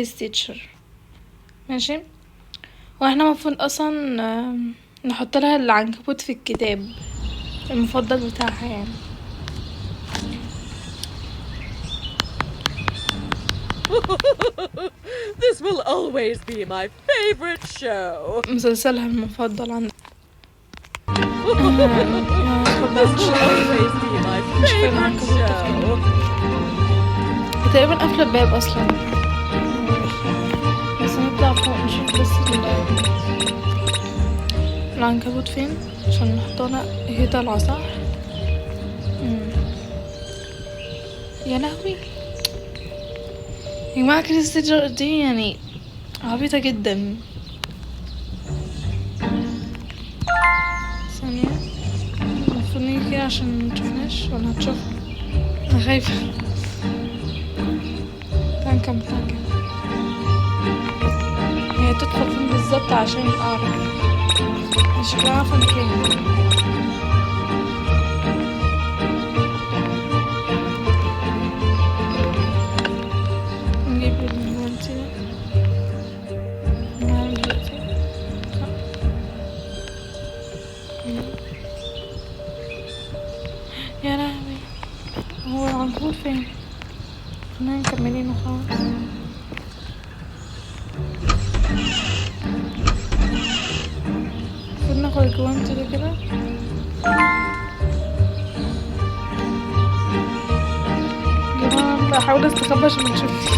ستيتشر. ماشي، واحنا المفروض اصلا نحط لها العنكبوت في الكتاب المفضل بتاعها يعني. This will always be my favorite show. مسلسلها المفضل عندها. This will always be my favorite show. تقريبا قافلة الباب اصلا، بس نطلع فوق نشوف بس العنكبوت فين عشان نحطها. هي طالعة صح؟ يا لهوي يا جماعة، كريستي دي يعني عبيطة جدا. ثانية، المفروض نيجي كده عشان متشوفناش ولا هتشوف؟ انا خايفة. تعال نكمل. هي تدخل فين بالظبط عشان اعرف؟ مش عارفة مكان. نجيب الجوانتي ده نعمل دلوقتي. يا لهوي، هو العنكبوت فين؟ خلينا مكملين وخلاص. المفروض ناخد الجوانتي ده كده. يا جماعة بحاول استخبى عشان متشوفنيش،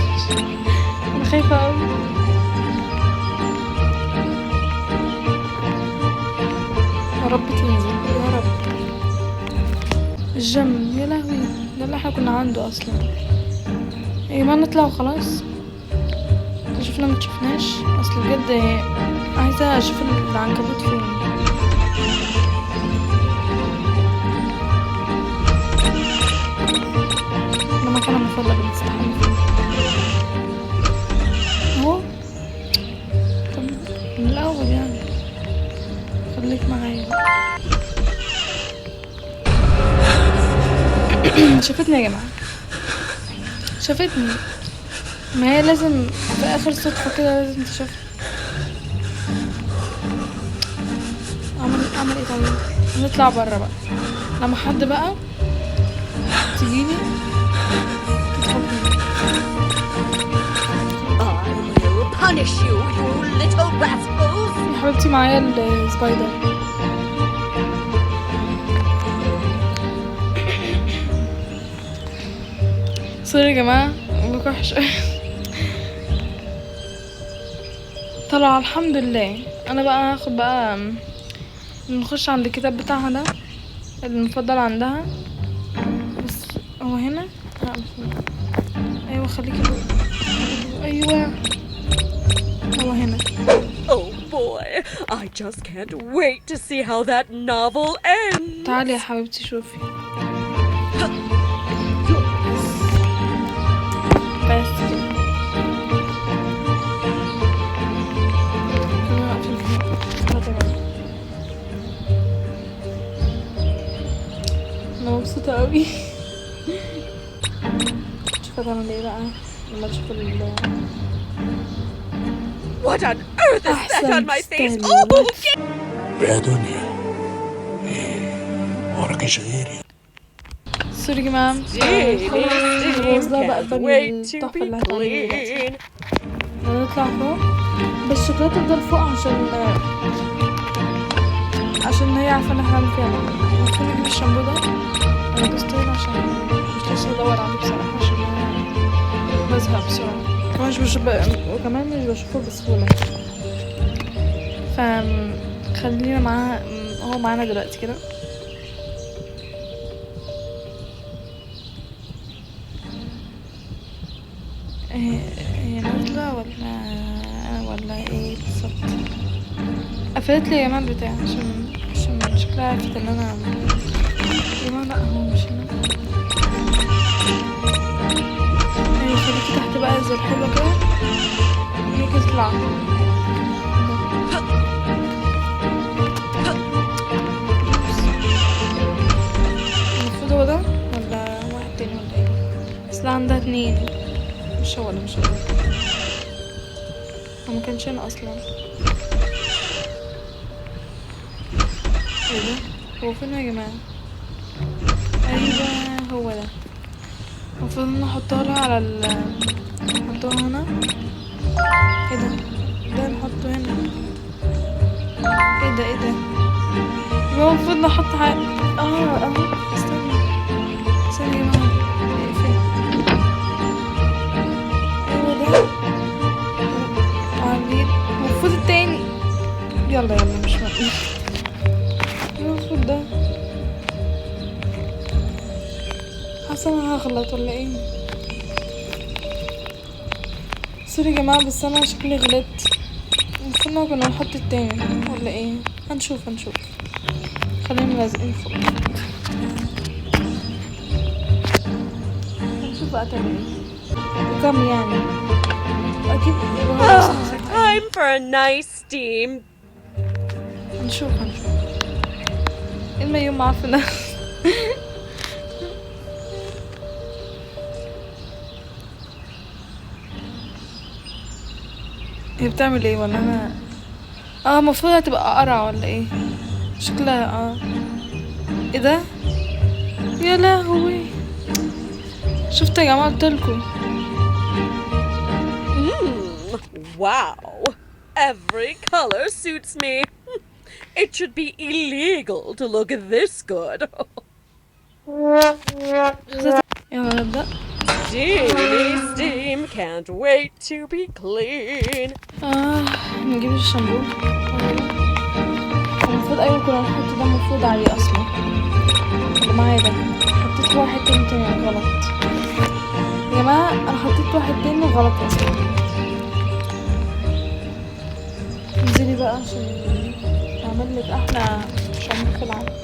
انا خايفة اوي. يا رب تنزل يا رب. الجم، يا لهوي، ده اللي احنا كنا عنده اصلا. يا جماعة نطلع وخلاص، شوفنا متشوفناش. اصل بجد عايزة اشوف العنكبوت فين. ده مكان المفضل اللي بنستحمى فيه اهو. طب من الاول يعني خليك معايا. شافتني يا جماعة، شافتني. ما هي لازم في اخر صدفة كده لازم تشوفني. اعمل ايه طيب؟ نطلع برا بقى لما حد بقى تجيني تضربني. I will punish you, you little rascals. يا حبيبتي معايا السبايدر. سوري يا جماعة، بكحش. طلع الحمد لله. انا بقى هاخد بقى نخش عند الكتاب بتاعها ده المفضل عندها. بس هو هنا. لا مش هنا. ايوه خليكي ايوه هو هنا. Oh boy, I just can't wait to see how that novel ends. تعالي يا حبيبتي شوفي. بس كده. انا مبسوطة اوي. شوف هتعمل ايه بقى لما تشوف What on earth is that on my face? استني. Oh, يا دنيا، وراكش غيري. سوري يا جماعة، خلاص ده بقى التحفة اللي هتعملها دلوقتي. هنطلع فوق بس شكلها تفضل فوق عشان هي عارفة ان احنا هنعمل فيها بقى. المفروض نجيب الشامبو ده. انا دوست هنا عشان مش لسه ادور عليه بصراحة عشان انا بزهق بسرعة. وكمان مش بشوفه بسهولة. خلينا معاها. هو معانا دلوقتي كده. هي نازلة ولا ايه بالظبط؟ قفلت لي يا جماعة البتاع عشان شكلها عرفت ان انا يا جماعة. لا هو مش هنا. ايوه خليكي تحت بقى زي الحلوة كده. هيك تطلع. المفروض هو ده ولا واحد تاني ولا ايه؟ بس لا عندها 2. مش هو. هو ما كانش هنا اصلا. ايه ده؟ هو فين يا جماعة؟ ايوه هو ده. المفروض ان احطها لها على نحطها هنا. ايه ده؟ ده نحطه هنا. ايه ده؟ ايه ده؟ يبقى المفروض نحط حاجة. اهو استنى استنى يا جماعة. اقفل. ايوه ده. وعاملين المفروض التاني. يلا مش مهم. المفروض ده. حاسة انا هغلط ولا ايه؟ سوري يا جماعة بس انا شكلي غلطت. المفروض إن كنا نحط التاني ولا ايه؟ هنشوف خلينا لازقين فوق. هنشوف بقى تعمل ايه. كم يعني؟ اكيد Time for a nice steam. هنشوف ايه المايو معفنة. هي بتعمل ايه ولا انا؟ المفروض هتبقى قرع ولا ايه؟ شكلها ايه ده؟ يا لهوي شفتوا يا جماعة قلتلكوا. Wow. Every color suits me. It should be illegal to look this good. يلا نبدأ. Steam, can't wait to be clean. نجيب الشامبو. المفروض ايوه كنا نحط ده المفروض عليه اصلا. اللي معايا ده حطيت واحد تاني غلط يا جماعة. انا حطيت واحد تاني غلط اصلا. انزلي بقى عشان اعمل لك احلى شامبو في العالم.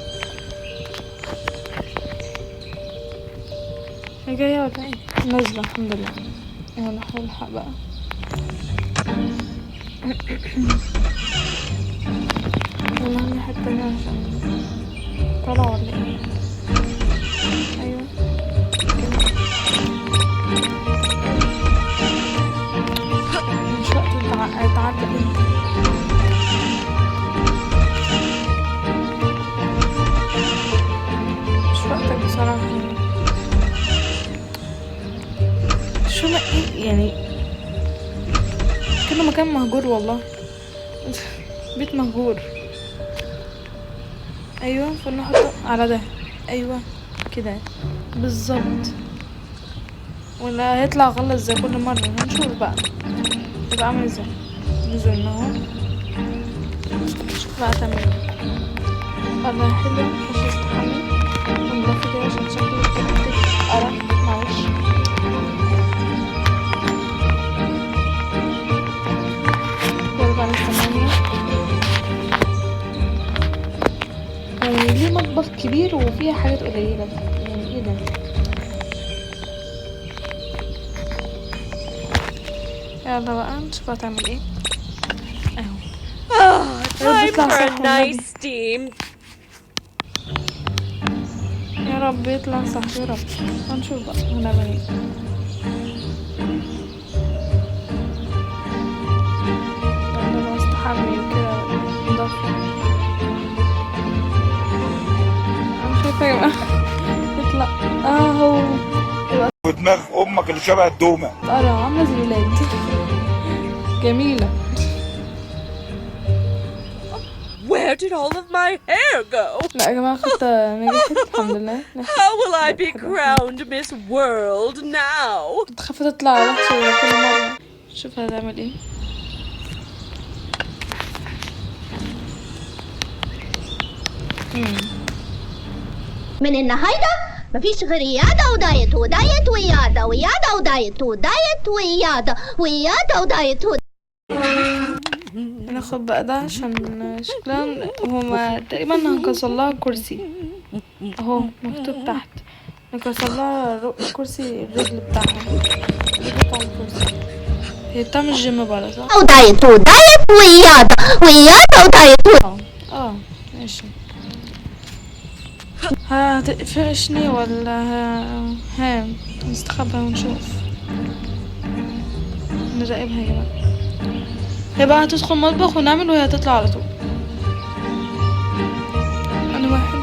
هي جاية ولا ايه؟ نازلة الحمد لله. يلا نلحق بقى. والله من حتة تانية عشان طلع ولا ايه؟ ايوه مش وقت اتعدى انت. مش وقتك بصراحة. شو ما ايه يعني كأنه مكان مهجور والله. بيت مهجور. ايوه فنحطه على ده. ايوه كده بالظبط. ولا هيطلع غلط زي كل مرة. هنشوف بقى يبقى عامل ازاي. نزلنا اهو. شوف بقى تعمل ايه. والله حلو مش استحمل. ونلف كده عشان شكله قرف. معلش يلا نستنى. يعني ليه مطبخ كبير وفيها حاجات قليلة يعني ايه ده؟ يلا بقى نشوف هتعمل ايه. اهو Time for a nice steam. يا رب يطلع صح يا رب. هنشوف بقى هنعمل ايه. يلا استحمي وكده نضفي. انا شايفة يا جماعة يطلع اهو. ودماغ امك اللي شبه الدومه. قرا عاملة زي الولاد. جميلة. Where did all of my hair go? لا يا جماعة خطة نجحت الحمد لله. How will I be crowned Miss World now? تخاف تطلع وحشة كل مرة. شوف هتعمل ايه. من النهاردة مفيش غير يادا ودايت ودايت ويادا ويادا ودايت ودايت ويادا ويادا ودايت ناخد بقى ده عشان شكلها هما تقريبا هنكسر لها كرسي اهو مكتوب تحت. نكسر لها كرسي الرجل بتاعها. الرجل بتاع الكرسي. هي بتعمل جيم بقى صح؟ ودايت ودايت ويادا ويادا ودايت ماشي. هتقفشني ولا نستخبى ونشوف. نراقبها يا جماعة. هي بقى هتدخل مطبخ ونعمل وهي هتطلع على طول. انا واحد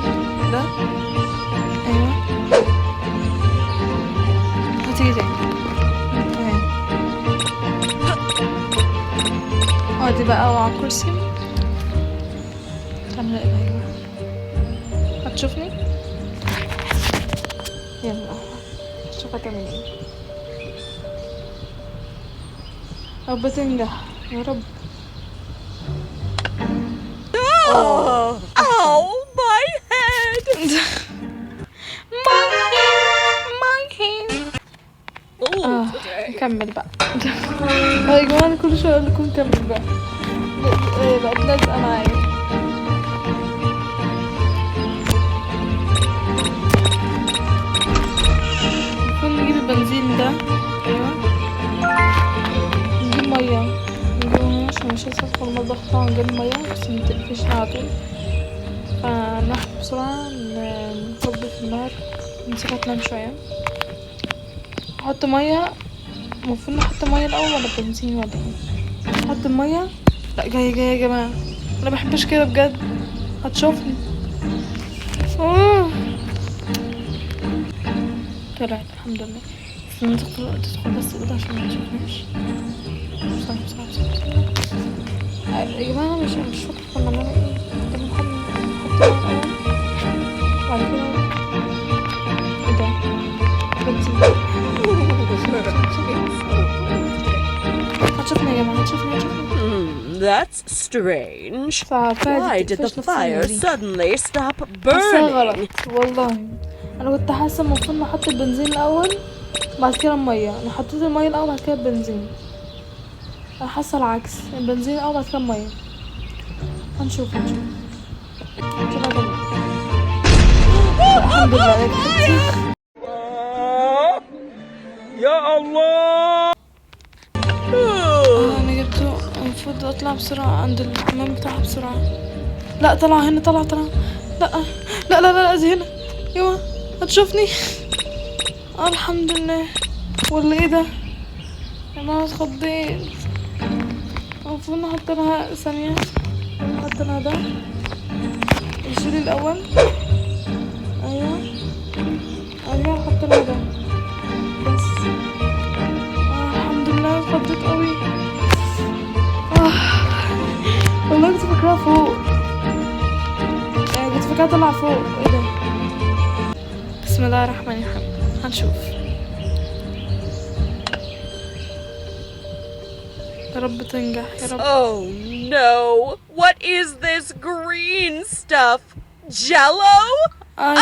ده. ايوه هتيجي تاني. تمام. اقعدي بقى وعلى الكرسي. تعمل ايه بقى؟ هتشوفني؟ يلا شوف هتعمل ايه. رب تنجح يا رب. Oh, ow, my head! my hand. Oh, today. نكمل بقى. يا جماعة أنا كل شوية اقول لكم نكمل بقى. بقت لازقة معايا. المفروض نجيب البنزين ده. ايوه نجيب مية. نجيبها عشان مش هينفع ندخل المطبخ طبعا نجيب مية بس متقفش على طول. فنروح بسرعة نصب في النار نسيبها تنام شوية. نحط مية. المفروض نحط مية الأول ولا بنزين ولا ايه؟ نحط المية. لا جاية يا جماعة. أنا مبحبش كده بجد. هتشوفني. طلعت الحمد لله. استنى تدخل بس الأوضة عشان ما تشوفنيش. بسرعة. يا جماعة مش فاكرة كنا بنعمل ايه. كنا نحط المية الأول بعد كده ايه ده؟ بنزين. هتشوفني يا جماعة هتشوفني. That's strange. فعادي Why did the تقفش نفسنا fire دي. suddenly stop حاسة burning? غلط والله. انا كنت حاسة المفروض نحط البنزين الاول بعد كده المية. انا حطيت المية الاول بعد كده البنزين. انا حاسة العكس. البنزين الاول بعد كده المية. هنشوف الحمد لله. يا الله. انا جبته. المفروض اطلع بسرعة عند الحمام بتاعها بسرعة. لا طلع هنا. طلع لا دي هنا. ايوه هتشوفني. الحمد لله. ولا ايه ده؟ انا اتخضيت. المفروض نحط لها ثانية. نحط لها ده. نشيل الاول. ايوه ارجع احط لها ده بس. الحمد لله. اتخضيت قوي. والله كنت فاكراها فوق. كنت فاكراها طلع فوق. ايه ده؟ بسم الله الرحمن الرحيم. هنشوف يا رب تنجح يا رب. Oh no! What is this green stuff? Jello?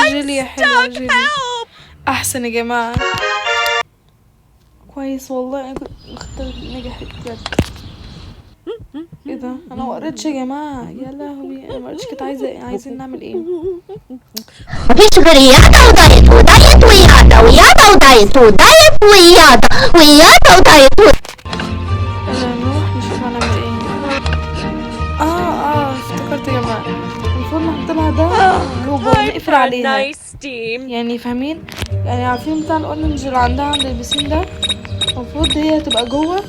جيلي يا حلوة. جيلي Help! احسن يا جماعة. كويس والله. انا كنت نجحت بجد. ايه ده؟ انا مقريتش يا جماعة. يا لهوي انا مقريتش. كنت عايزين نعمل ايه؟ مفيش غير يادا ودايت ودايت ويادا ودايت ويادا ودايت. نروح نشوف هنعمل ايه. افتكرت يا جماعة. المفروض نحط لها ده جوه ونقفل عليها. Nice steam. يعني فاهمين؟ يعني عارفين بتاع الاورنج اللي عندها عند البسين ده؟ المفروض هي تبقى جوه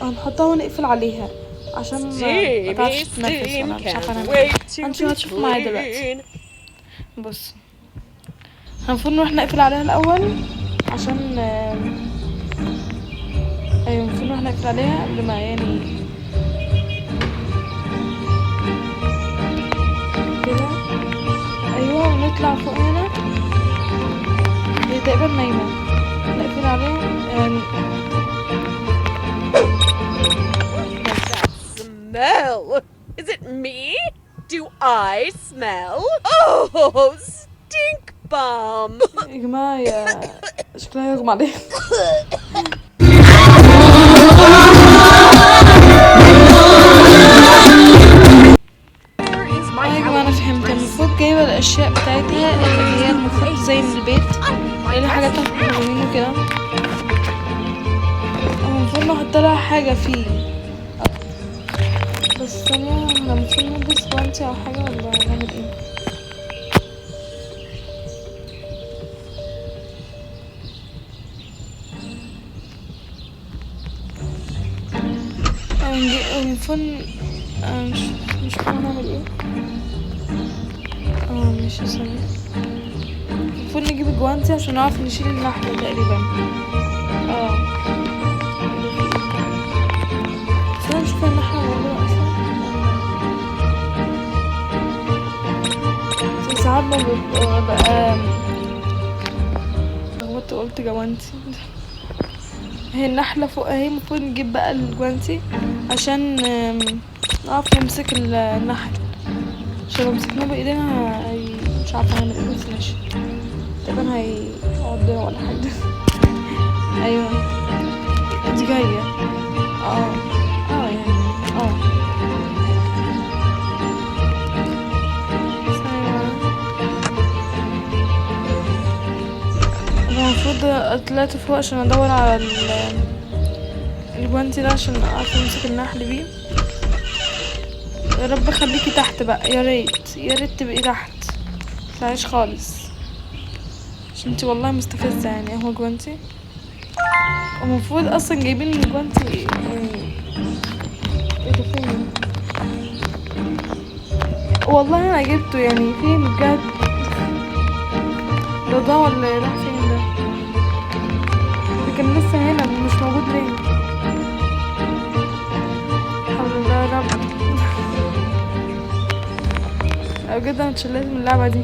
هنحطها ونقفل عليها عشان ما تعرفش تتنفس. انا مش عارفه اعمل. هنشوف معايا دلوقتي. بص المفروض نروح نقفل عليها الاول عشان ايوه المفروض نروح نقفل عليها قبل ما يعني كده. ايوه ونطلع فوق هنا. هي تقريبا نايمه. نقفل عليها Smell? Is it me? Do I smell? Oh, stink bomb! يا جماعه شكلها يغمى عليها. يا جماعه انا فهمت. المفروض جايبه الاشياء بتاعتها اللي هي المفروض زي من البيت اللي حاجات تحت كده. المفروض نحط لها حاجه فيه. بس ثانيه احنا المفروض نلبس جوانتي او حاجه ولا نعمل ايه؟ المفروض مش فاهمة نعمل ايه. ماشي ثانية. المفروض نجيب الجوانتي عشان نعرف نشيل النحلة تقريبا. بس انا مش فاهمة النحلة موجودة اصلا. ساعات ما ببقى قلت جوانتي. هي النحلة فوق اهي، المفروض نجيب بقى الجوانتي عشان نعرف نمسك النحل، عشان لو مسكناه بايدينا مش عارفة هنعمل ايه، بس ماشي تقريبا هيقعد بيها ولا حاجة. ايوه دي جاية. يعني المفروض طلعت فوق عشان ادور على الجوانتي ده عشان اعرف امسك النحل بيه. يا رب خليكي تحت بقى، يا ريت تبقي تحت، متطلعيش خالص عشان انتي والله مستفزة. يعني اهو جوانتي، المفروض اصلا جايبين الجوانتي ايه ده فين؟ والله انا جبته يعني فين بجد؟ ده ولا راح فين ده؟ كان لسه هنا مش موجود ليه؟ الحمد لله يا رب. بجد انا اتشليت من اللعبة دي.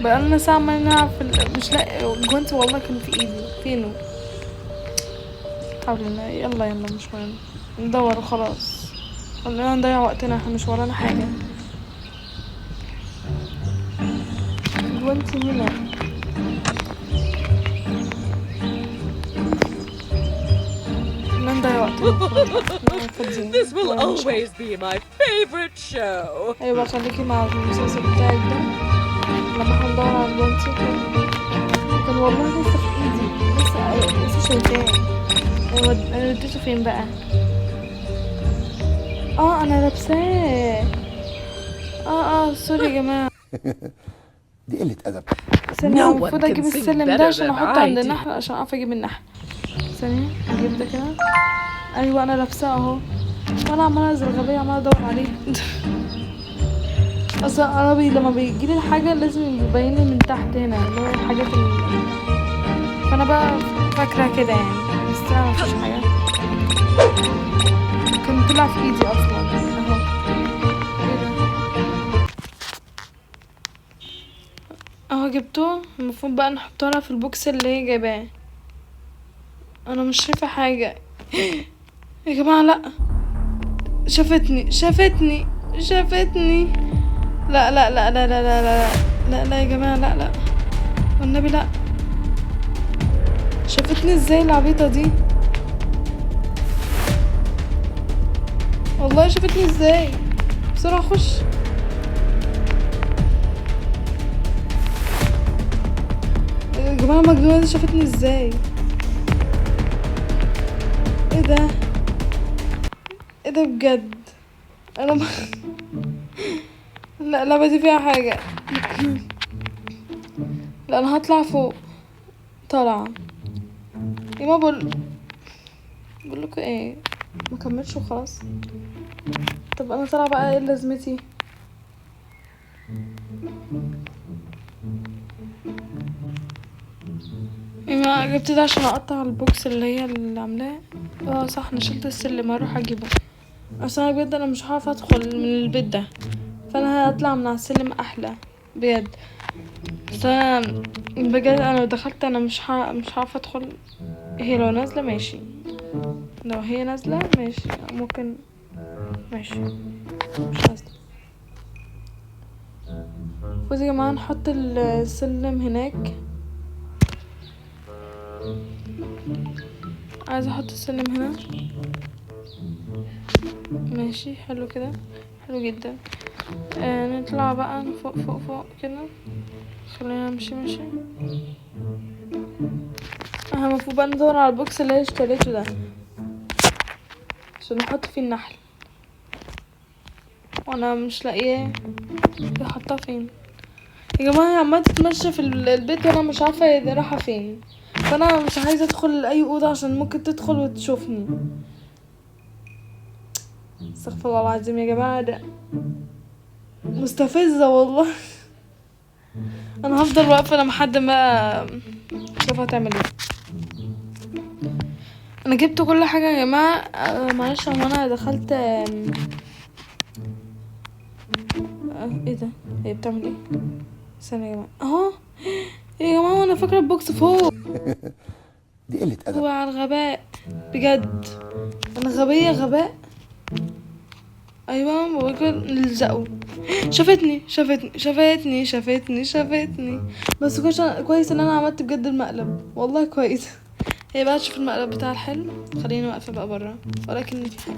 بقالنا ساعة عمالين نلعب مش لاقي الجوانتي، والله كان في ايدي. فينه؟ الحمد لله. يلا مش مهم، ندور وخلاص، خلينا نضيع وقتنا، احنا مش ورانا حاجة. الجوانتي هنا. This will always be my favorite show. ايوه خليكي مع المسلسل بتاعك ده. لما احنا ندور على الجوانتي كان والله لسه في ايدي، لسه شايفاه. انا وديته فين بقى؟ انا لابساه. سوري يا جماعه. دي قلة أدب. ثانية، المفروض اجيب السلم ده عشان احطه عند النحل عشان اعرف اجيب النحل. ثانية اجيب ده كده. ايوه انا لابساه اهو، وانا عمالة زي الغبية عمالة ادور عليه. اصلا انا لما بيجيلي الحاجة لازم يبينلي من تحت هنا اللي هو الحاجات فانا بقى فاكرة كده يعني، بس انا مفيش حاجة. كان طلع في ايدي اصلا اهو. اهو جبته. المفروض بقى نحطها في البوكس اللي هي جايباه. انا مش شايفه حاجه يا جماعه. لا شافتني. لا لا لا لا لا لا لا لا لا يا جماعه، لا والنبي لا. شافتني ازاي العبيطه دي؟ والله شافتني ازاي؟ بسرعه خش. يا جماعه المجنونه دي شافتني ازاي؟ ايه ده بجد؟ انا لا اللعبه دي فيها حاجه. لا انا هطلع فوق. طالعه يا ما بقول لكم ايه، ما كملش وخلاص. طب انا طالعه بقى، ايه لازمتي؟ ما جبت ده عشان اقطع البوكس اللي هي اللي عاملاه. صح، انا شلت السلم، هروح اجيبه. اصل انا بجد انا مش هعرف ادخل من البيت ده، فانا هطلع من على السلم احلى بجد. بس انا بجد انا لو دخلت انا مش هعرف ادخل. هي لو نازله ماشي، لو هي نازله ماشي ممكن، ماشي مش نازله. فوزي يا جماعه نحط السلم هناك. عايزه احط السلم هنا. ماشي حلو كده، حلو جدا. نطلع بقى فوق كده. خلينا نمشي ماشي. المفروض بقى ندور على البوكس اللي اشتريته ده عشان نحط فيه النحل، وانا مش لاقيه احطها فين. يا جماعه هي عماله تتمشى في البيت وانا مش عارفه هي رايحه فين، فانا مش عايزه ادخل اي اوضه عشان ممكن تدخل وتشوفني. استغفر الله العظيم يا جماعة، ده مستفزة والله. انا هفضل واقفة لما حد ما اشوفها تعمل ايه. انا جبت كل حاجة يا جماعة. معلش هو انا دخلت ايه ده؟ هي بتعمل ايه؟ استنى يا جماعة اهو. يا جماعة انا فاكرة البوكس فوق. دي قلة هو أدب. على الغباء بجد، انا غبية غباء. ايوه ممكن نلزقه. شافتني شافتني شافتني شافتني شافتني. بس كويس ان انا عملت بجد المقلب، والله كويس. هي بقى تشوف المقلب بتاع الحلو. خليني واقفة بقى برا ولكن في حاجة.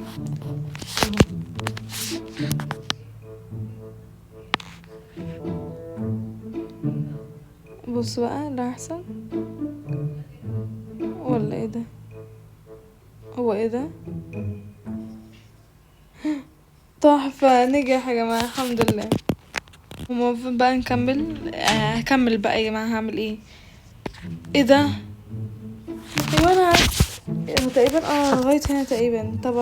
بص بقى اللي هيحصل. ولا ايه ده؟ هو ايه ده؟ تحفة، نجح يا جماعة الحمد لله. المفروض بقى نكمل. هكمل بقى يا جماعة. هعمل ايه؟ ايه ده؟ ايوه انا هو تقريبا لغاية هنا تقريبا. طب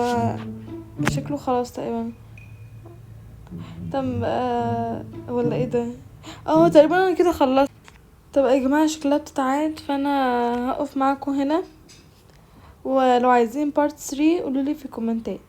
شكله خلاص تقريبا. طب ولا ايه ده؟ تقريبا انا كده خلصت. طب يا جماعة شكلها بتتعاد، فانا هقف معاكم هنا، ولو عايزين part 3 قولولي في الكومنتات.